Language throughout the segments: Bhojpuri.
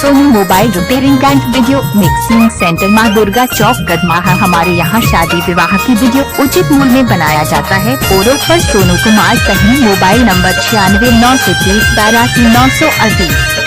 Soni mobile repairing and video mixing centre माँ दुर्गा चौक गदमाहा। हमारे यहाँ शादी विवाह की वीडियो उचित मूल्य में बनाया जाता है। फोटो पर सोनू कुमार सही। Mobile number 9693082938।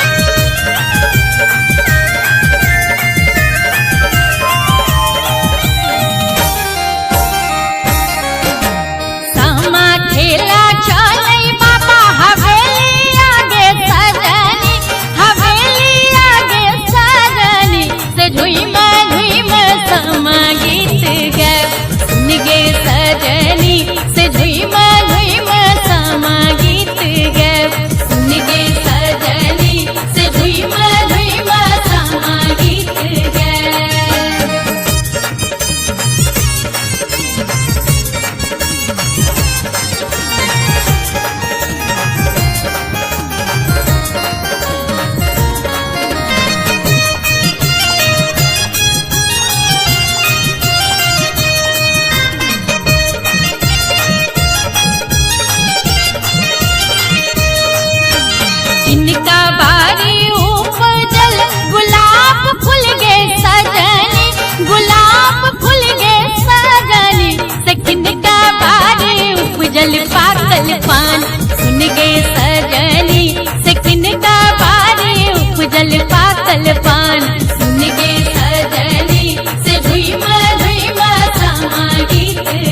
इनका बारी उपजल गुलाब फूल गे सजनी, गुलाब फूल गे सजनी। सखिन का बारी उपजल पाकल पान सुन गे सजनी। सखिन का बारी उपजल पाकल पान सुन गे सजनी। से धुइमा धुइमा समा गीत गे।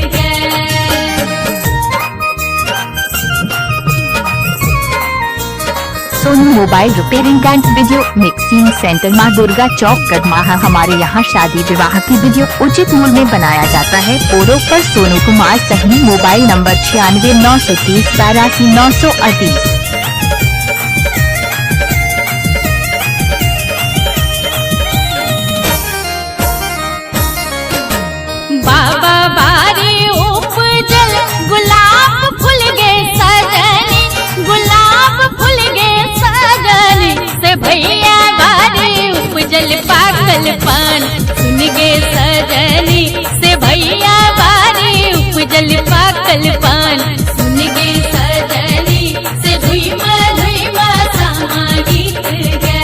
Soni mobile repairing and video mixing centre माँ दुर्गा चौक गदमाहा। हमारे यहाँ शादी विवाह की वीडियो उचित मूल्य में बनाया जाता है। फोटो पर सोनू कुमार सही। Mobile number 9693082938। बाबा बारी उपजल गुलाब फूल गे सजनी, गुलाब फूल गे सजनी। से भैया बारी उपजल पाकल पान सुन गे सजनी। से भैया बारी उपजल पाकल पान सुन गे सजनी। से धुइमा धुइमा समा गीत गे।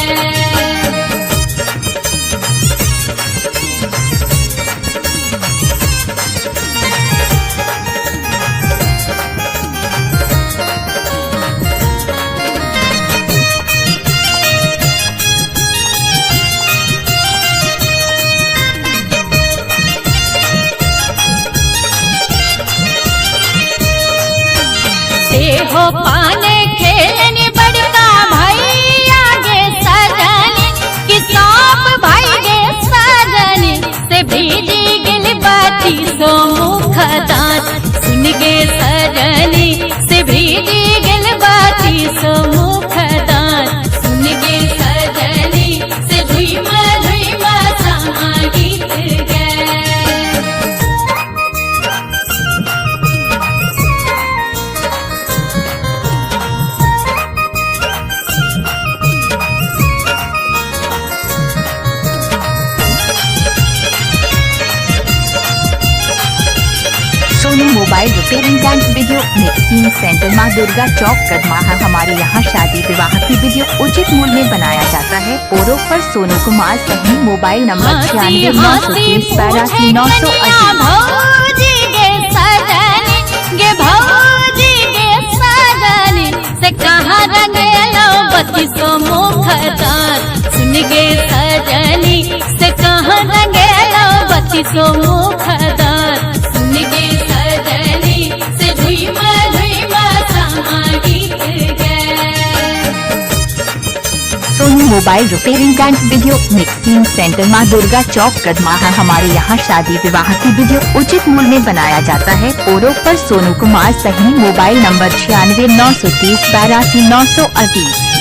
हो पाने खेलने बड़का भैया गे सजनी। कि सब भाई गे सजनी। से भीजी गिल बाती सो मुख दांत सुन गे सजनी। से भीजी गिल बाती सो मुख दांत सुन गे सजनी। से धुइमा धुइमा समा गीत गे। Soni mobile repairing and video mixing centre माँ दुर्गा चौक गदमाहा। हमारे यहाँ शादी विवाह की वीडियो उचित मूल्य में बनाया जाता है। फोटो पर सोनू कुमार सही। Mobile number 9693082938। Soni mobile repairing and video mixing centre माँ दुर्गा चौक गदमाहा। हमारे यहाँ शादी विवाह की वीडियो उचित मूल्य में बनाया जाता है। फोटो पर सोनू कुमार सही। Mobile number 9693082938।